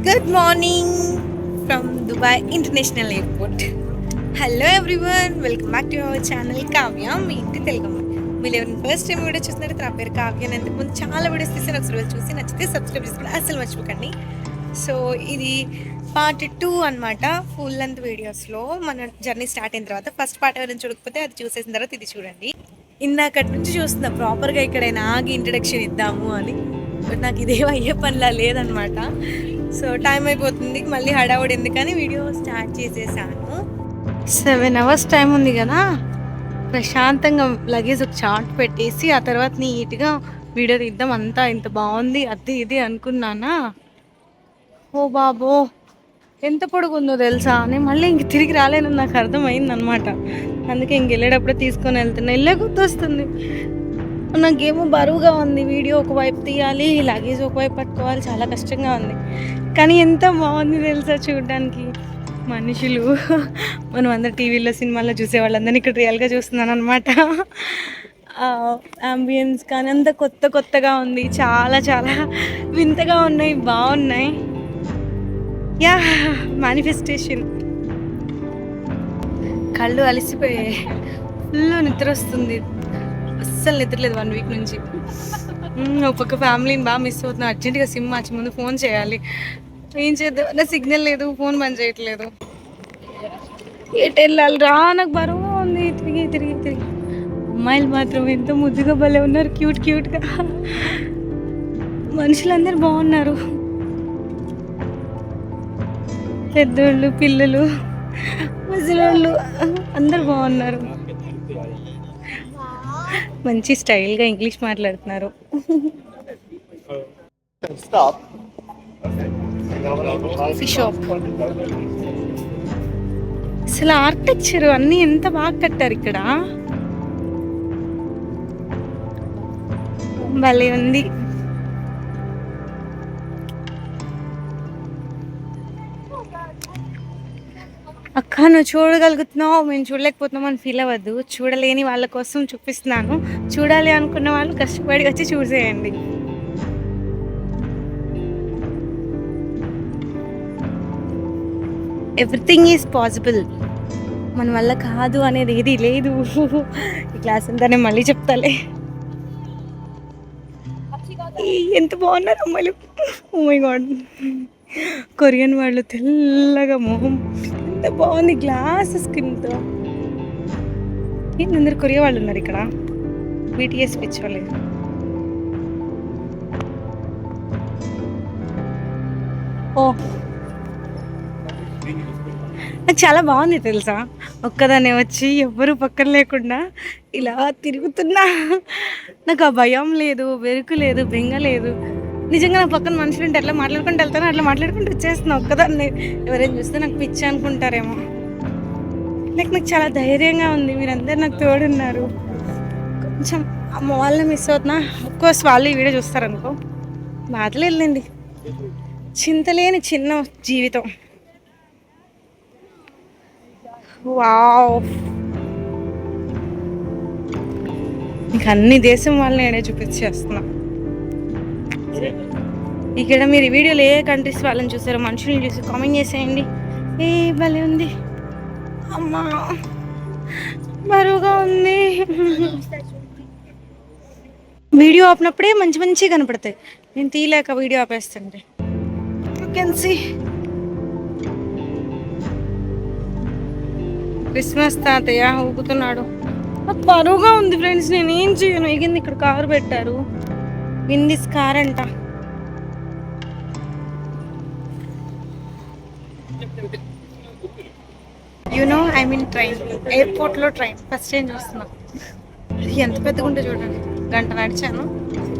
Good morning from Dubai International Airport. Hello everyone, welcome back to our channel Kavya, మీ ఇంటి తెలుగమ్మ. మీరు ఎవరైనా ఫస్ట్ టైం వీడియో చూసినట్టు నా పేరు కావ్య. నేను ఇంతకుముందు చాలా వీడియోస్ తీసాను, ఒకసారి చూసి నచ్చితే సబ్స్క్రైబ్ చేసుకుని అసలు మర్చిపోకండి. సో ఇది పార్ట్ 2 అనమాట. ఫుల్ లెంత్ వీడియోస్లో మన జర్నీ స్టార్ట్ అయిన తర్వాత ఫస్ట్ పార్ట్ ఎవరైనా చూడకపోతే అది చూసేసిన తర్వాత ఇది చూడండి. ఇందాకటి నుంచి చూస్తున్నా ప్రాపర్గా ఇక్కడైనా ఆగి ఇంట్రడక్షన్ ఇద్దాము అని, బట్ నాకు ఇదేమో అయ్యే పనిలా లేదనమాట. సో టైం అయిపోతుంది, మళ్ళీ హడావుడి ఎందుకని వీడియో స్టార్ట్ చేసేసాను. 7 hours టైం ఉంది కదా, ప్రశాంతంగా లగేజ్ ఒక చార్ట్ పెట్టేసి ఆ తర్వాత నీట్గా వీడియో తీద్దాం. అంతా ఇంత బాగుంది అది ఇది అనుకున్నానా, ఓ బాబో ఎంత పొడుగుందో తెలుసా. నేను మళ్ళీ ఇంక తిరిగి రాలేనని నాకు అర్థమైంది అనమాట. అందుకే ఇంక వెళ్ళేటప్పుడే తీసుకొని వెళ్తున్నా. వెళ్ళే గుర్తొస్తుంది, నాకేమో బరువుగా ఉంది. వీడియో ఒకవైపు తీయాలి, లగేజ్ ఒకవైపు పట్టుకోవాలి, చాలా కష్టంగా ఉంది. కానీ ఎంత బాగుంది తెలుసా చూడడానికి. మనుషులు మనం అందరు టీవీలో సినిమాల్లో చూసే వాళ్ళందరినీ ఇక్కడ రియల్గా చూస్తున్నాను అనమాట. అంబియన్స్ కానీ అంత కొత్త కొత్తగా ఉంది, చాలా చాలా వింతగా ఉన్నాయి, బాగున్నాయి. Yeah, manifestation. కళ్ళు అలసిపోయాయి, ఫుల్ నిద్ర వస్తుంది, అస్సలు నిద్రలేదు 1 week నుంచి. ఒక్కొక్క ఫ్యామిలీని బాగా మిస్ అవుతున్నా. అర్జెంటుగా సిమ్ మార్చి ముందు ఫోన్ చేయాలి. ఏం చేద్దాం, నా సిగ్నల్ లేదు, ఫోన్ పని చేయట్లేదు. ఎటు వెళ్ళాలి రా, నాకు బరువుగా ఉంది. తిరిగి తిరిగి తిరిగి అమ్మాయిలు మాత్రం ఎంతో ముద్దుగా భలే ఉన్నారు, క్యూట్ క్యూట్గా. మనుషులందరూ బాగున్నారు, పెద్దోళ్ళు పిల్లలు ముసలోళ్ళు అందరు బాగున్నారు. మంచి స్టైల్గా ఇంగ్లీష్ మాట్లాడుతున్నారు. షాప్ అసలు ఆర్కిటెక్చర్ అన్నీ ఎంత బాగా కట్టారు ఇక్కడ, భలే ఉంది. అక్క నువ్వు చూడగలుగుతున్నావు, మేము చూడలేకపోతున్నాం అని ఫీల్ అవ్వద్దు. చూడలేని వాళ్ళ కోసం చూపిస్తున్నాను, చూడాలి అనుకున్న వాళ్ళు కష్టపడి వచ్చి చూసేయండి. ఎవ్రీథింగ్ ఈజ్ పాసిబుల్, మన వల్ల కాదు అనేది ఏది లేదు. ఈ క్లాస్ అంతా నేను మళ్ళీ చెప్తాలే. ఎంత బాగున్నారు అమ్మాయిలు, ఓ మై గాడ్. కొరియన్ వాళ్ళు తెల్లగా మొహం, ఎంత బాగుంది గ్లాస్ స్కిన్తో. అందరు కొరియా వాళ్ళు ఉన్నారు ఇక్కడ, BTS పిచ్ వాళ్ళు. ఓ నాకు చాలా బాగుంది తెలుసా, ఒక్కదాన్నే వచ్చి ఎవ్వరూ పక్కన లేకుండా ఇలా తిరుగుతున్నా. నాకు ఆ భయం లేదు, బెరుకు లేదు, బెంగ లేదు. నిజంగా నా పక్కన మనుషులు ఉంటే ఎట్లా మాట్లాడుకుంటూ వెళ్తాను, అట్లా మాట్లాడుకుంటూ వచ్చేస్తున్నా ఒక్కదాన్ని. ఎవరైనా చూస్తే నాకు పిచ్చి అనుకుంటారేమో. నాకు చాలా ధైర్యంగా ఉంది, మీరందరూ నాకు తోడున్నారు. కొంచెం అమ్మ వాళ్ళని మిస్ అవుతున్నా. అఫ్కోర్స్ వాళ్ళు ఈ వీడియో చూస్తారనుకో, బాధలు వెళ్ళండి. చింతలేని చిన్న జీవితం. వావ్, మీకు అన్ని దేశం వాళ్ళని నేనే చూపించేస్తున్నా. ఇక్కడ మీరు ఈ వీడియోలో ఏ కంట్రీస్ వాళ్ళని చూసారో మనుషుల్ని చూసి కామెంట్ చేసేయండి. ఏ భలే ఉంది, అమ్మా బరువుగా ఉంది. వీడియో ఆపినప్పుడే మంచి మంచిగా కనపడతాయి, నేను తీయలేక వీడియో ఆపేస్తుంటే. యూ కెన్ సీ క్రిస్మస్ తాతయ్య ఊపుతున్నాడు. నాకు బరువుగా ఉంది ఫ్రెండ్స్, నేను ఏం చేయను. ఎగింది ఇక్కడ కారు పెట్టారు, విందిస్ కార్ అంట. యూనో ఐ మీన్ ట్రైన్, ఎయిర్పోర్ట్లో ట్రైన్ ఫస్ట్ టైం చూస్తున్నా. ఎంత పెద్దగా ఉంటే చూడండి. గంట నడిచాను,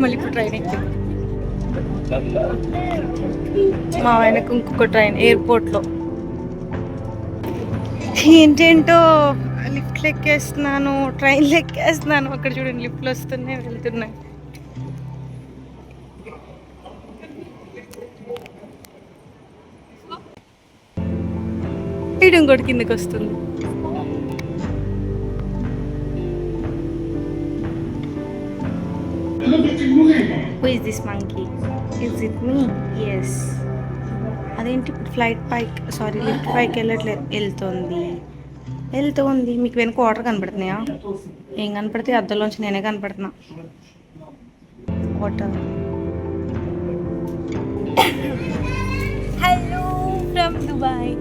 మళ్ళీ ఇప్పుడు ట్రైన్ ఎక్కింది. మా ఆయనకు ఇంకొక ట్రైన్ ఎయిర్పోర్ట్లో. ఏంటేంటో లిఫ్ట్లు ఎక్కేస్తున్నాను, ట్రైన్లు ఎక్కేస్తున్నాను. అక్కడ చూడండి లిఫ్ట్లు వస్తున్నాయి వెళ్తున్నాయి. ఇటు ఇంకోటి కిందకి వస్తుంది. Who is this monkey? Is it me? Yes. అదేంటి ఇప్పుడు ఫ్లైట్ పైకి లిఫ్ట్ పైకి వెళ్ళట్లేదు, వెళ్తుంది. మీకు వెనుక వాటర్ కనపడుతున్నాయా? ఏం కనపడితే అద్దంలోంచి నేనే కనపడుతున్నా. వాటర్. Hello from Dubai.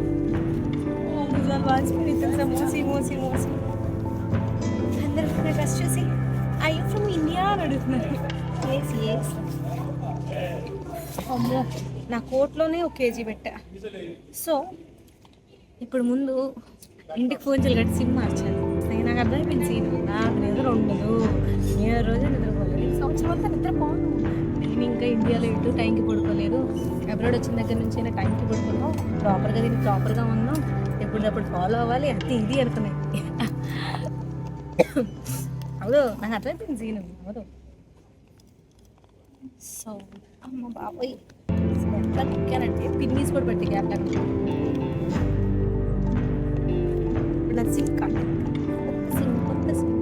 మోసి అందరూ డ్రెస్ చూసి ఐ యూ ఫ్రమ్ ఇండియా అని అడుగుతున్నారు. ఎస్ అమ్మో, నా కోట్లోనే ఒక కేజీ పెట్టా. సో ఇప్పుడు ముందు ఇంటికి ఫోన్ చేయాలి కాబట్టి సిమ్ మార్చాలి. నాకు అర్థమైపోయింది సీన్. నాకు నిద్ర ఉండదు, ఏ రోజు నిద్రపోలేదు, సంవత్సరం అంతా నిద్రపోను. నేను ఇంకా ఇండియాలో ఎటు టైంకి పడుకోలేదు. అబ్రాడ్ వచ్చిన దగ్గర నుంచి అయినా టైంకి పడుకున్నాం, ప్రాపర్గా ఉన్నాం, ఎప్పుడప్పుడు ఫాలో అవ్వాలి, అది ఇది అనుకున్నాయి. అవును, నాకు అర్థమైపోయింది సీన్. అవును. సో అమ్మ బాబాయ్ ఎట్లా తిక్కానంటే పిన్నీస్ కూడా పెట్టి గ్యాప్ నా సిమ్ కార్డ్ కొత్త సిమ్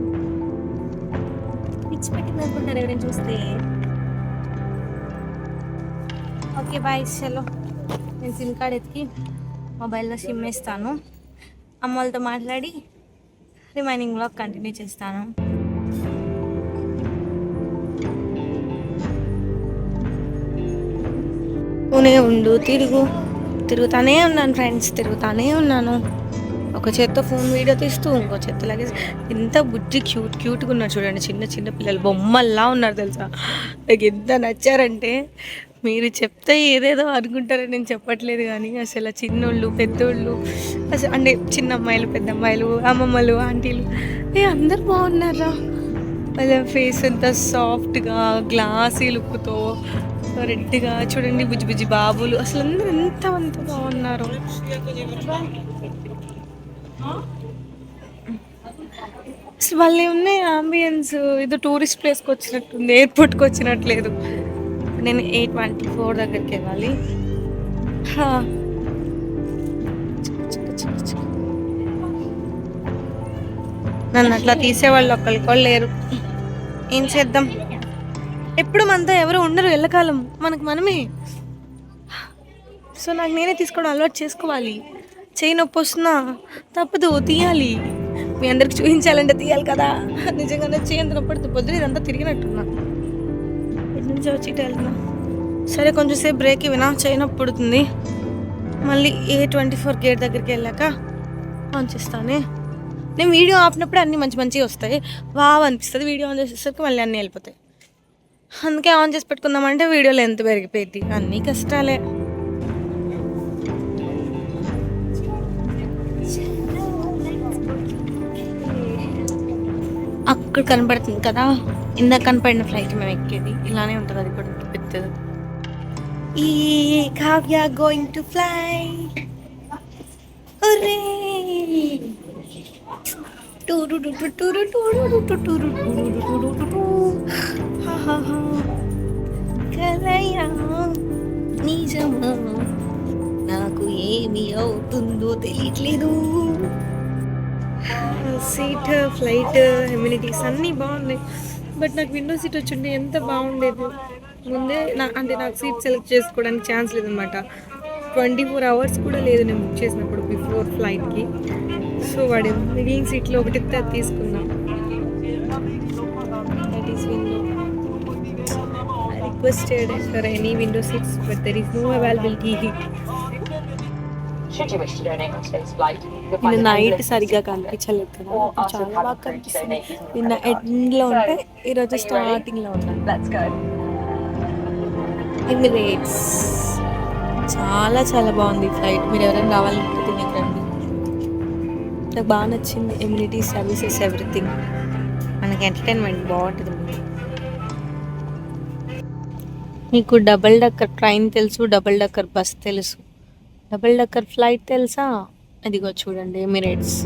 పిచ్చి పెట్టింది అనుకుంటారు ఎవరైనా చూస్తే. ఓకే బాయ్, చలో నేను సిమ్ కార్డ్ ఎత్తికి మొబైల్లో సిమ్ వేస్తాను. అమ్మ వాళ్ళతో మాట్లాడి రిమైనింగ్ వ్లాగ్ కంటిన్యూ చేస్తాను. తిరుగుతానే ఉన్నాను ఫ్రెండ్స్, తిరుగుతానే ఉన్నాను. ఒక చేత్తో ఫోన్ వీడియో తీస్తూ ఇంకో చేత్తో లాగే. ఎంత బుజ్జి క్యూట్గా ఉన్నారు చూడండి, చిన్న పిల్లలు బొమ్మల్లా ఉన్నారు తెలుసా. నాకు ఎంత నచ్చారంటే మీరు చెప్తే ఏదేదో అనుకుంటారని నేను చెప్పట్లేదు, కానీ అసలు చిన్నోళ్ళు పెద్దోళ్ళు అసలు అంటే చిన్న అమ్మాయిలు పెద్ద అమ్మాయిలు అమ్మమ్మలు ఆంటీలు అందరు బాగున్నారా. వాళ్ళ ఫేస్ అంతా సాఫ్ట్గా గ్లాసీ లుక్తో రెడ్గా చూడండి, బుజ్జి బాబులు అసలు అందరూ ఎంత బాగున్నారు. అసలు వాళ్ళు ఉన్నాయి అంబియన్స్, ఏదో టూరిస్ట్ ప్లేస్కి వచ్చినట్టుంది, ఎయిర్పోర్ట్కి వచ్చినట్లేదు. నేను 8:24 దగ్గరికి వెళ్ళాలి. నన్ను అట్లా తీసేవాళ్ళు ఒక్కళ్ళు లేరు. ఏం చేద్దాం, ఎప్పుడు మనతో ఎవరు ఉండరు ఎల్లకాలం, మనమే. సో నాకు నేనే తీసుకోవడం అలవాటు చేసుకోవాలి. చేయి నొప్పి వస్తున్నా తప్పదు, తీయాలి. మీ అందరికి చూపించాలంటే తీయాలి కదా. నిజంగానే చేయి ఎంత నొప్పి పొద్దున ఇదంతా తిరిగినట్టున్నా, ఇటు నుంచి వచ్చి ఇటు వెళ్తున్నా. సరే కొంచెం సేపు బ్రేక్ ఇవ్వనా, చేయి నొప్పి పుడుతుంది. మళ్ళీ 8:24 గేట్ దగ్గరికి వెళ్ళాక ఆన్ చేస్తానే. నేను వీడియో ఆపినప్పుడు అన్నీ మంచిగా వస్తాయి, అనిపిస్తుంది. వీడియో ఆన్ చేసేసరికి మళ్ళీ అన్నీ వెళ్ళిపోతాయి. అందుకే ఆన్ చేసి పెట్టుకుందామంటే వీడియో లెంత్ పెరిగిపోయింది. అన్నీ కష్టాలే. అక్కడ కనపడుతుంది కదా, ఇందాక కనపడిన ఫ్లైట్ మేము ఎక్కేది ఇలానే ఉంటుంది. అది కూడా పెద్దది. ఈ కావ్య గోయింగ్ టు ఫ్లై. కలయా నిజమా, నాకు ఏమి అవుతుందో తెలియట్లేదు. సీట్, ఫ్లైట్, ఎమ్యూనిటీస్ అన్నీ బాగున్నాయి. బట్ నాకు విండో సీట్ వచ్చింటే ఎంత బాగుండేది. ముందే నాకు సీట్ సెలెక్ట్ చేసుకోవడానికి ఛాన్స్ లేదనమాట. 24 hours కూడా లేదు నేను బుక్ చేసినప్పుడు బిఫోర్ ఫ్లైట్కి. సో వాడు మిగిలిన సీట్లో ఒకటి తీసుకున్నాం. That is window. I requested for any window seats but there is no availability. నిన్న నైట్ సరిగ్గా కనిపించలేదు కదా, చాలా బాగా కనిపిస్తుంది. నిన్న ఎండ్లో ఉంటే ఈరోజు స్టార్టింగ్లో ఉంటాయి. ఎమిరేట్స్ చాలా బాగుంది ఫ్లైట్. మీరు ఎవరైనా రావాలనుకుంటే మీకు రండి, నాకు బాగా నచ్చింది. ఎమ్యూనిటీ సర్వీసెస్ ఎవ్రీథింగ్, మనకి ఎంటర్టైన్మెంట్ బాగుంటుంది. మీకు డబుల్ డక్కర్ ట్రైన్ తెలుసు, డబుల్ డక్కర్ బస్ తెలుసు, డబుల్ డక్కర్ ఫ్లైట్ తెలుసా? అదిగో చూడండి ఎమిరేట్స్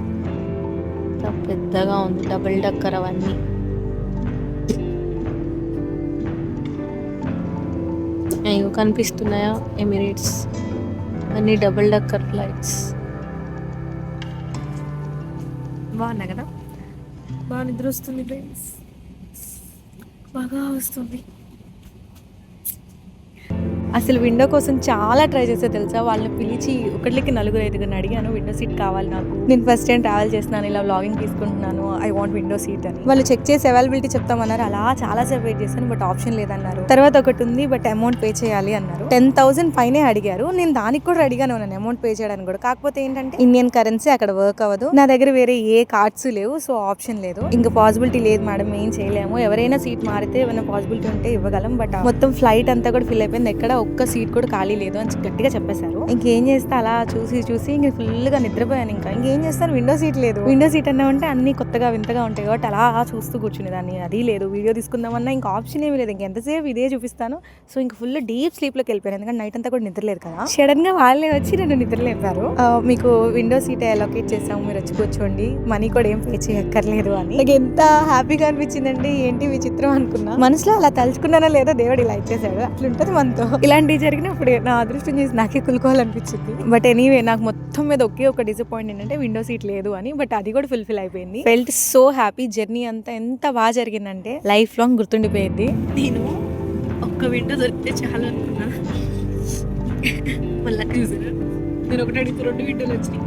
పెద్దగా ఉంది. డబుల్ డక్కర్ అవన్నీ అయ్యో కనిపిస్తున్నాయా? ఎమిరేట్స్ అన్ని డబుల్ డక్కర్ ఫ్లైట్స్. బాగున్నా కదా, బాగా నిద్ర వస్తుంది ఫ్రెండ్స్, బాగా వస్తుంది. అసలు విండో కోసం చాలా ట్రై చేసా తెలుసా. వాళ్ళని పిలిచి ఒకళ్ళకి నలుగురు ఐదుగురిని అడిగాను విండో సీట్ కావాలి నాకు, నేను ఫస్ట్ టైం ట్రావెల్ చేస్తున్నాను, ఇలా వ్లాగింగ్ తీసుకుంటున్నాను, ఐ వాంట్ విండో సీట్ అని. వాళ్ళు చెక్ చేసి అవైలబిలిటీ చెప్తామన్నారు. అలా చాలా సేపు వెయిట్ చేశాను, బట్ ఆప్షన్ లేదన్నారు. తర్వాత ఒకటి ఉంది బట్ అమౌంట్ పే చేయాలి అన్నారు. 10,000 పైనే అడిగారు. నేను దానికి కూడా రెడీగానే ఉన్నాను అమౌంట్ పే చేయడానికి కూడా. కాకపోతే ఏంటంటే ఇండియన్ కరెన్సీ అక్కడ వర్క్ అవ్వదు, నా దగ్గర వేరే ఏ కార్డ్స్ లేవు, సో ఆప్షన్ లేదు. ఇంకా పాసిబిలిటీ లేదు మేడం, ఏం చేయలేము, ఎవరైనా సీట్ మారితే ఏమైనా పాసిబిలిటీ ఉంటే ఇవ్వగలం, బట్ మొత్తం ఫ్లైట్ అంతా కూడా ఫిల్ అయిపోయింది, ఎక్కడ ఒక్క సీట్ కూడా ఖాళీ లేదు అని గట్టిగా చెప్పేశారు. ఇంకేం చేస్తా అలా చూసి చూసి ఇంక ఫుల్ గా నిద్రపోయాను. ఇంకేం చేస్తాను, విండో సీట్ లేదు. విండో సీట్ అన్నా అంటే అన్ని కొత్తగా వింతగా ఉంటాయి కాబట్టి అలా చూస్తూ కూర్చునేదాన్ని. అది లేదు, వీడియో తీసుకుందామన్నా ఇంకా ఆప్షన్ ఏమి లేదు, ఇంకెంతసేపు ఇదే చూపిస్తాను. సో ఇంక ఫుల్ డీప్ స్లీప్ లోకి వెళ్ళిపోయాను, ఎందుకంటే నైట్ అంతా కూడా నిద్రలేదు కదా. సడన్ గా వాళ్ళే వచ్చి నన్ను నిద్రలేపారు. మీకు విండో సీట్ అలొకేట్ చేసాము, మీరు వచ్చి కూర్చోండి, మనీ కూడా ఏం పే చేయక్కర్లేదు అని. నాకు ఎంత హ్యాపీగా అనిపించిందండి, ఏంటి విచిత్రం అనుకున్నా. మనసులో అలా తలుచుకున్నానో లేదో దేవుడు ఇలా ఇచ్చేసాడు, అట్లుంటది మనతో. ఇలాంటివి జరిగినప్పుడు నా అదృష్టం చేసి నాకే కులుకోవాలనిపించింది. బట్ ఎనీవే నాకు మొత్తం మీద ఒకే ఒక డిసప్పాయింట్ ఏంటంటే విండో సీట్ లేదు అని. బట్ అది కూడా ఫుల్ఫిల్ అయిపోయింది. Felt so happy. జర్నీ అంతా ఎంత బాగా జరిగిందంటే లైఫ్ లాంగ్ గుర్తుండిపోయింది. నేను ఒక్క విండో దొరికితే చాలా అనుకున్నా, మళ్ళీ చూసాను నేను ఒకటి అడిగితే 2 విండోలు వచ్చినాయి.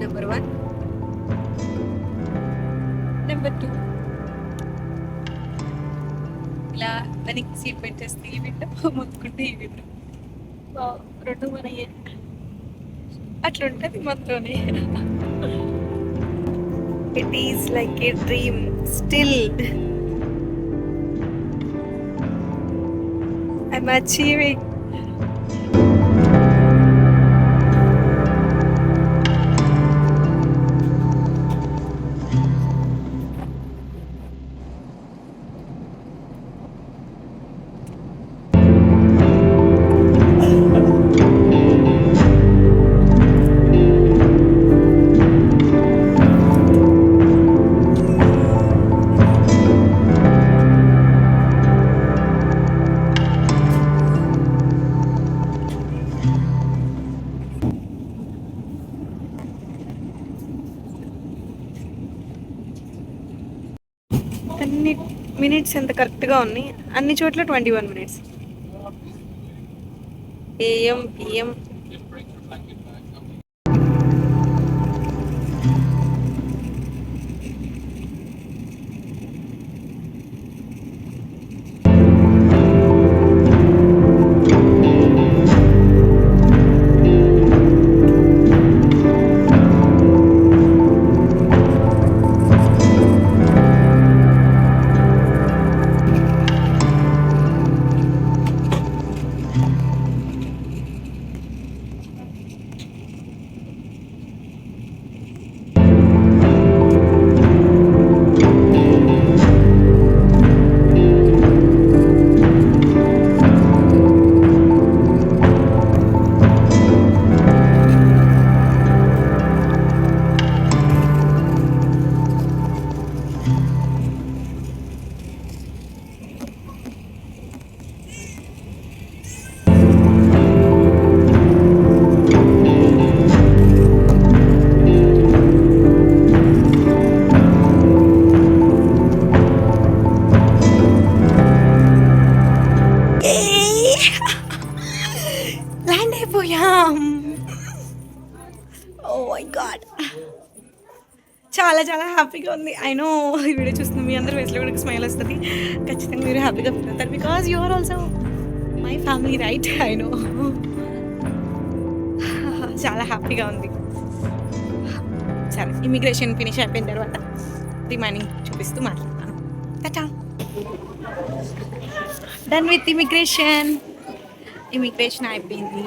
నెంబర్ 1, నెంబర్ 2 ఇలా దానికి సీట్ పెట్టేస్తే ఈ విండో, ముందుకుంటే ఈ విండో, 2 మనయ్యే. అట్లుంటది మనతోనే. It is like A dream still. I'm achieving. అన్ని మినిట్స్ ఎంత కరెక్ట్గా ఉన్నాయి, అన్ని చోట్ల 21 minutes. AM PM. ల్యాండ్ అయిపోయాం. ఓ మై గాడ్, చాలా చాలా హ్యాపీగా ఉంది. ఐ నో ఈ వీడియో చూస్తుంది మీ అందరూ వేస్లో కూడా స్మైల్ వస్తుంది, ఖచ్చితంగా మీరు హ్యాపీగా ఫీల్ అవుతారు, because you are also my family right. I know, చాలా హ్యాపీగా ఉంది. సరే, ఇమిగ్రేషన్ ఫినిష్ అయిపోయిన తర్వాత రిమైనింగ్ చూపిస్తూ మాట్లాడతాను. Tata. Done with immigration. Immigration అయిపోయింది.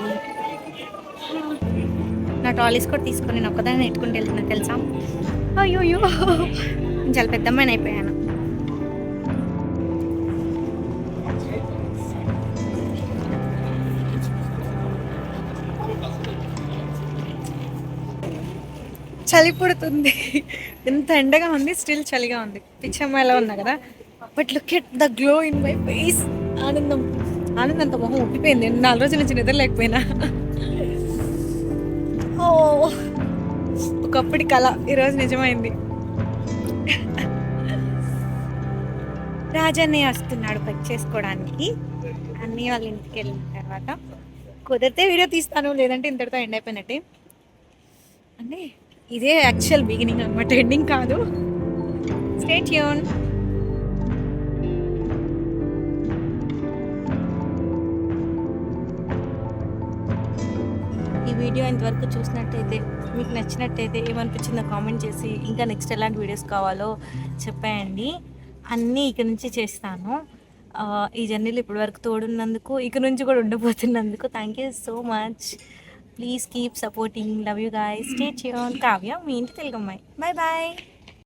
నా ట్రాలీస్ కూడా తీసుకొని నేను ఒక్కదాన్ని నెట్టుకుంటూ వెళ్తున్నా తెలుసా. అయ్యోయ్యో, చాలా పెద్ద అమ్మాయిని అయిపోయాను. చలి పుడుతుంది, ఎంత ఎండగా ఉంది, స్టిల్ చలిగా ఉంది. పిచ్చమ్మాయిలా ఉన్నా కదా, but look at the glow in my face. ఆనందంతో మొహం ఉప్పిపోయింది. 4 రోజుల నుంచి నిద్ర లేకపోయినా. ఓ, ఒకప్పటి కళ ఈరోజు నిజమైంది. రాజన్నయ్య వస్తున్నాడు పని చేసుకోవడానికి. అన్నీ వాళ్ళ ఇంటికి వెళ్ళిన తర్వాత కుదిరితే వీడియో తీస్తాను, లేదంటే ఇంతటితో ఎండ్ అయిపోయినట్టే. అంటే ఇదే యాక్చువల్ బిగినింగ్ అనమాట, ఎండింగ్ కాదు. Stay tune. ఈ వీడియో ఇంతవరకు చూసినట్టయితే మీకు నచ్చినట్టయితే ఏమనిపించిందో కామెంట్ చేసి, ఇంకా నెక్స్ట్ ఎలాంటి వీడియోస్ కావాలో చెప్పేయండి. అన్నీ ఇక నుంచి చేస్తాను. ఈ జర్నీలో ఇప్పటివరకు తోడున్నందుకు, ఇక నుంచి కూడా ఉండబోతున్నందుకు thank you so much. Please keep supporting. Love you guys. Stay tune. Kavya, మీ ఇంటి తెలుగు అమ్మాయి. బాయ్ బాయ్.